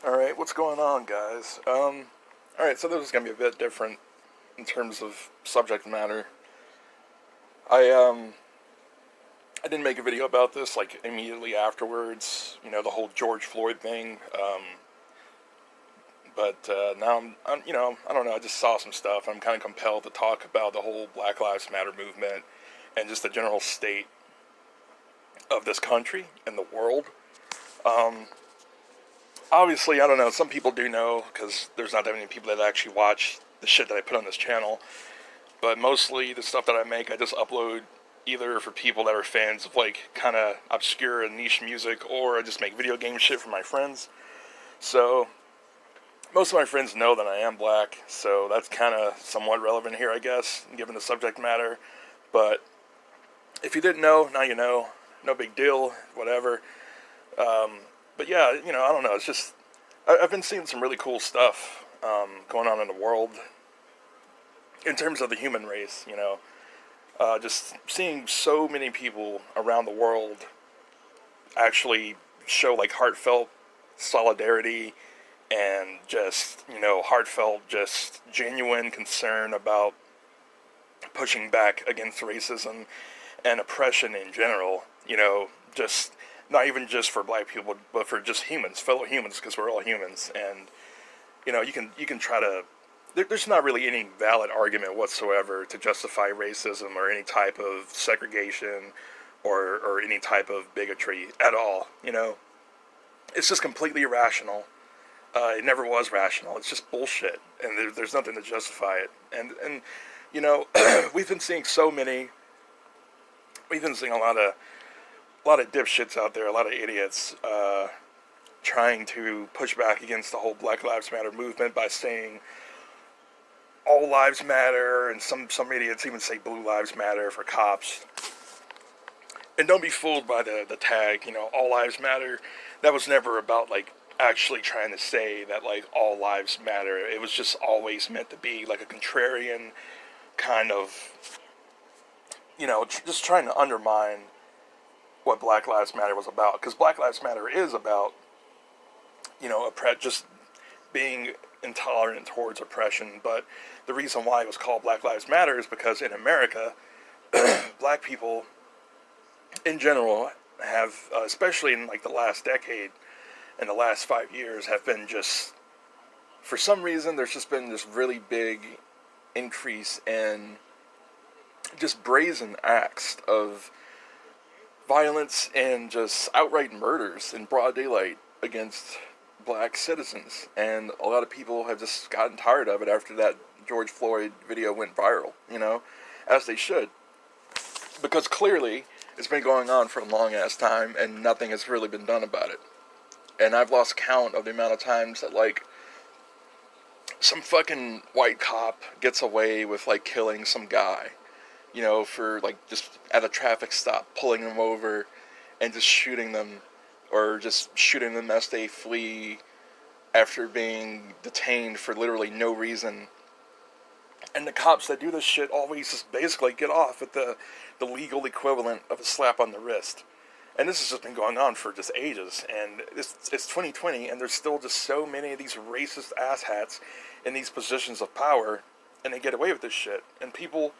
Alright, what's going on, guys? Alright, so this is gonna be a bit different in terms of subject matter. I, um, I didn't make a video about this, like, immediately afterwards, the whole George Floyd thing, but now I don't know, I just saw some stuff. I'm kind of compelled to talk about the whole Black Lives Matter movement and just the general state of this country and the world. Um, Obviously, I don't know, some people do know, because there's not that many people that actually watch the shit that I put on this channel, but mostly the stuff that I make, I just upload either for people that are fans of, like, kind of obscure and niche music, or I just make video game shit for my friends. So, most of my friends know that I am black, so that's kind of somewhat relevant here, I guess, given the subject matter. But if you didn't know, now you know. No big deal, whatever. But yeah, I don't know. It's just I've been seeing some really cool stuff going on in the world in terms of the human race. Just seeing so many people around the world actually show like heartfelt solidarity and just heartfelt, just genuine concern about pushing back against racism and oppression in general. Just not even just for black people, but for just humans, fellow humans, because we're all humans. And you can try to. There's not really any valid argument whatsoever to justify racism or any type of segregation or any type of bigotry at all. It's just completely irrational. It never was rational. It's just bullshit, and there's nothing to justify it. And we've been seeing so many. We've been seeing a lot of dipshits out there, a lot of idiots, trying to push back against the whole Black Lives Matter movement by saying all lives matter, and some idiots even say blue lives matter for cops. And don't be fooled by the tag, all lives matter. That was never about, like, actually trying to say that, like, all lives matter. It was just always meant to be, like, a contrarian kind of, just trying to undermine what Black Lives Matter was about. Because Black Lives Matter is about, just being intolerant towards oppression. But the reason why it was called Black Lives Matter is because in America, black people in general have, especially in like the last decade, in the last 5 years, have been just, for some reason, there's just been this really big increase in just brazen acts of violence and just outright murders in broad daylight against black citizens. And a lot of people have just gotten tired of it after that George Floyd video went viral, as they should. Because clearly it's been going on for a long ass time and nothing has really been done about it. And I've lost count of the amount of times that, like, some fucking white cop gets away with, like, killing some guy, for, like, just at a traffic stop, pulling them over and just shooting them, or just shooting them as they flee after being detained for literally no reason. And the cops that do this shit always just basically get off at the legal equivalent of a slap on the wrist. And this has just been going on for just ages. And it's 2020, and there's still just so many of these racist asshats in these positions of power, and they get away with this shit. And people,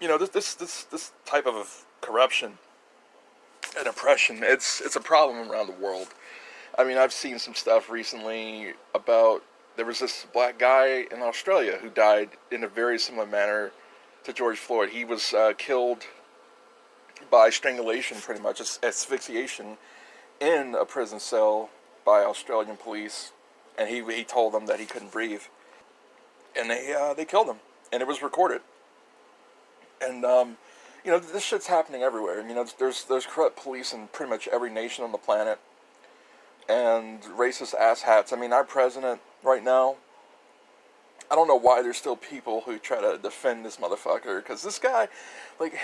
this type of corruption and oppression, it's a problem around the world. I mean, I've seen some stuff recently about, there was this black guy in Australia who died in a very similar manner to George Floyd. He was killed by strangulation, pretty much, asphyxiation, in a prison cell by Australian police, and he told them that he couldn't breathe, and they killed him, and it was recorded. And this shit's happening everywhere. There's corrupt police in pretty much every nation on the planet, and racist asshats. I mean, our president right now, I don't know why there's still people who try to defend this motherfucker, because this guy, like,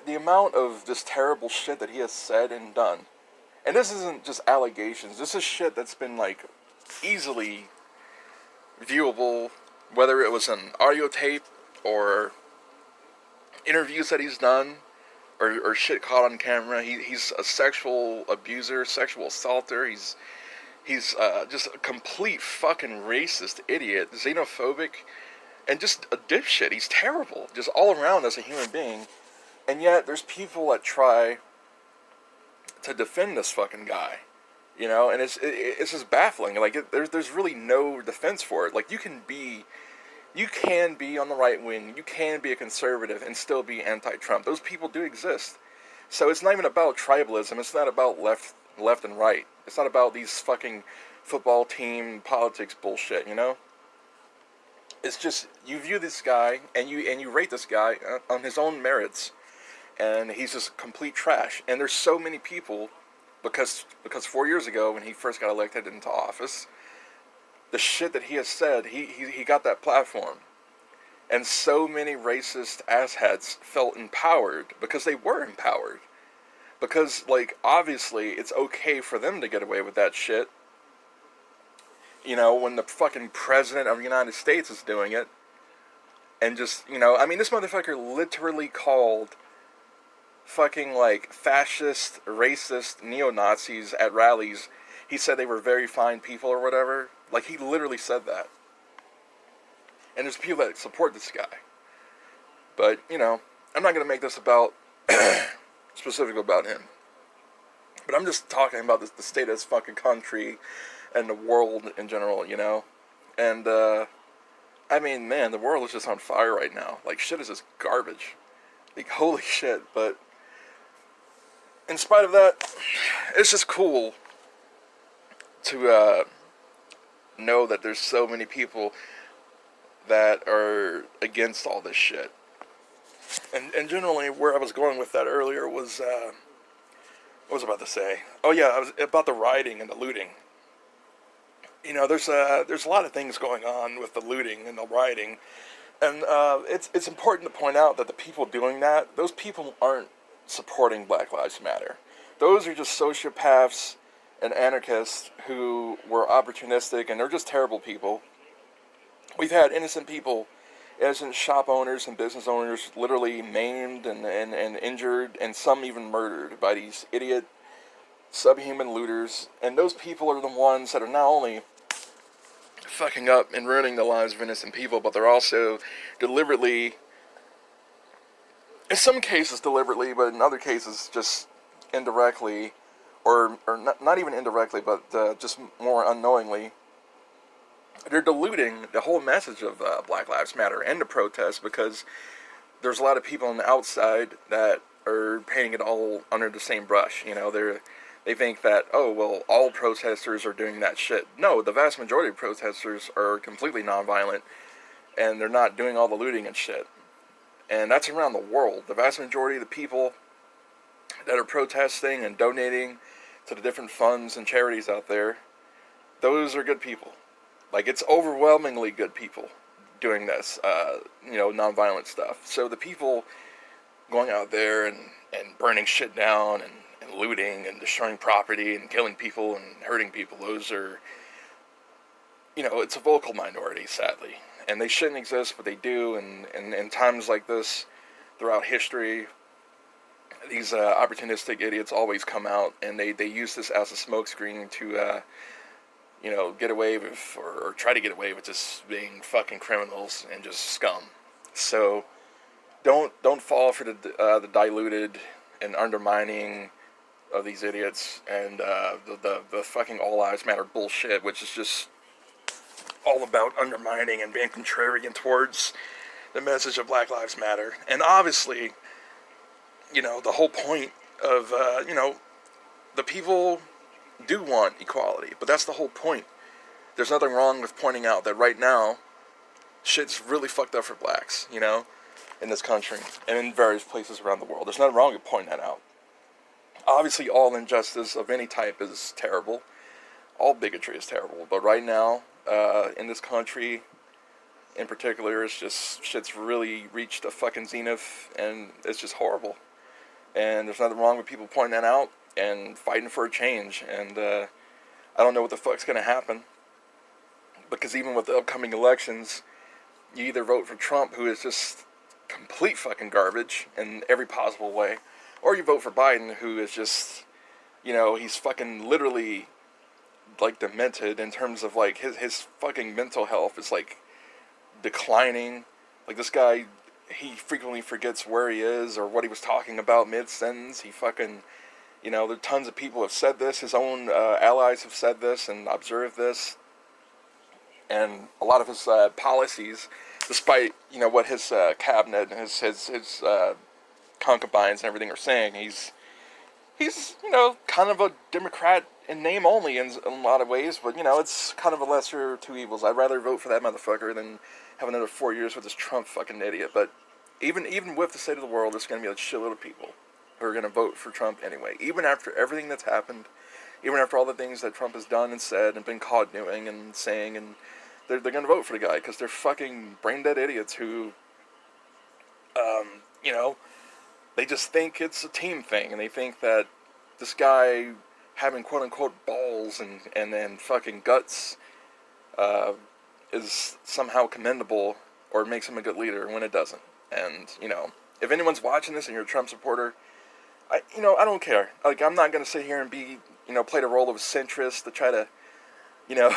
the amount of just terrible shit that he has said and done, and this isn't just allegations, this is shit that's been, like, easily viewable, whether it was an audio tape, or interviews that he's done, or shit caught on camera. He's a sexual abuser, sexual assaulter, he's He's just a complete fucking racist idiot, xenophobic, and just a dipshit. He's terrible, just all around as a human being. And yet, there's people that try to defend this fucking guy, you know, and it's just baffling. Like, there's really no defense for it. Like, you can be on the right wing, you can be a conservative and still be anti-Trump. Those people do exist. So it's not even about tribalism. It's not about left and right. It's not about these fucking football team politics bullshit, you know? It's just, you view this guy and you rate this guy on his own merits, and he's just complete trash. And there's so many people, because 4 years ago when he first got elected into office, the shit that he has said, he got that platform. And so many racist asshats felt empowered because they were empowered. Because, like, obviously it's okay for them to get away with that shit. You know, when the fucking president of the United States is doing it. And just, you know, I mean, this motherfucker literally called fucking, like, fascist, racist neo-Nazis at rallies. He said they were very fine people or whatever. Like, he literally said that. And there's people that support this guy. But, you know, I'm not going to make this about, specifically about him. But I'm just talking about the state of this fucking country and the world in general, you know? And, I mean, man, the world is just on fire right now. Like, shit is just garbage. Like, holy shit. But, in spite of that, it's just cool to, know that there's so many people that are against all this shit. And generally, where I was going with that earlier was, what was I about to say? Oh yeah, I was about the rioting and the looting. You know, there's a lot of things going on with the looting and the rioting, and it's important to point out that the people doing that, those people aren't supporting Black Lives Matter. Those are just sociopaths and anarchists who were opportunistic, and they're just terrible people. We've had innocent people, innocent shop owners and business owners literally maimed and injured, and some even murdered by these idiot subhuman looters. And those people are the ones that are not only fucking up and ruining the lives of innocent people, but they're also deliberately, in some cases deliberately, but in other cases just indirectly, or not even indirectly, but just more unknowingly, they're diluting the whole message of Black Lives Matter and the protest, because there's a lot of people on the outside that are painting it all under the same brush. You know, they think that, oh, well, all protesters are doing that shit. No, the vast majority of protesters are completely nonviolent, and they're not doing all the looting and shit. And that's around the world. The vast majority of the people that are protesting and donating to the different funds and charities out there, those are good people. Like, it's overwhelmingly good people doing this, you know, nonviolent stuff. So the people going out there and burning shit down and looting and destroying property and killing people and hurting people, those are, you know, it's a vocal minority, sadly. And they shouldn't exist, but they do. And in times like this, throughout history, these opportunistic idiots always come out, and they use this as a smokescreen to, you know, get away with, or try to get away with just being fucking criminals and just scum. So don't fall for the diluted and undermining of these idiots and the fucking all lives matter bullshit, which is just all about undermining and being contrarian towards the message of Black Lives Matter. And obviously, you know, the whole point of, you know, the people do want equality, but that's the whole point. There's nothing wrong with pointing out that right now, shit's really fucked up for blacks, you know, in this country and in various places around the world. There's nothing wrong with pointing that out. Obviously, all injustice of any type is terrible. All bigotry is terrible. But right now, in this country, in particular, it's just, shit's really reached a fucking zenith, and it's just horrible. And there's nothing wrong with people pointing that out and fighting for a change. And I don't know what the fuck's gonna happen, because even with the upcoming elections, you either vote for Trump, who is just complete fucking garbage in every possible way, or you vote for Biden, who is just, you know, he's fucking literally like demented in terms of like his fucking mental health is like declining. Like this guy, he frequently forgets where he is or what he was talking about mid-sentence. He fucking, you know, there tons of people have said this. His own allies have said this and observed this. And a lot of his policies, despite, you know, what his cabinet and his concubines and everything are saying, he's you know, kind of a Democrat in name only in a lot of ways, but, you know, it's kind of a lesser of two evils. I'd rather vote for that motherfucker than have another 4 years with this Trump fucking idiot. But even with the state of the world, there's going to be a shitload of people who are going to vote for Trump anyway. Even after everything that's happened, even after all the things that Trump has done and said and been caught doing and saying, and they're going to vote for the guy because they're fucking brain-dead idiots who, you know, they just think it's a team thing, and they think that this guy having quote-unquote balls and fucking guts is somehow commendable or makes him a good leader when it doesn't. And, you know, if anyone's watching this and you're a Trump supporter, I don't care. Like, I'm not going to sit here and be, you know, play the role of a centrist to try to, you know,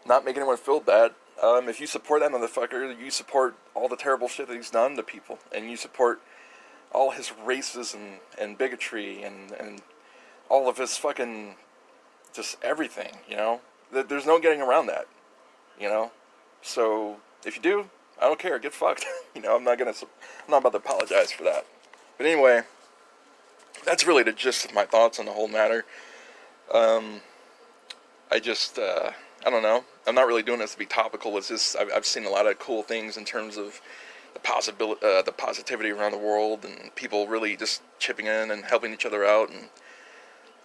not make anyone feel bad. If you support that motherfucker, you support all the terrible shit that he's done to people, and you support all his racism and bigotry and all of his fucking just everything, you know? There's no getting around that, you know? So, if you do, I don't care, get fucked. You know, I'm not about to apologize for that. But anyway, that's really the gist of my thoughts on the whole matter. I don't know. I'm not really doing this to be topical. It's just I've seen a lot of cool things in terms of the positivity around the world, and people really just chipping in and helping each other out and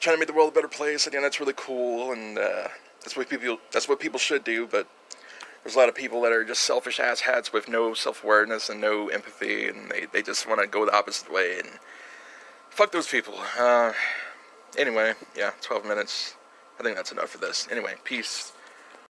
trying to make the world a better place. I think that's really cool, and that's what people should do. But there's a lot of people that are just selfish asshats with no self-awareness and no empathy, and they just want to go the opposite way. And fuck those people. Anyway, yeah, 12 minutes. I think that's enough for this. Anyway, peace.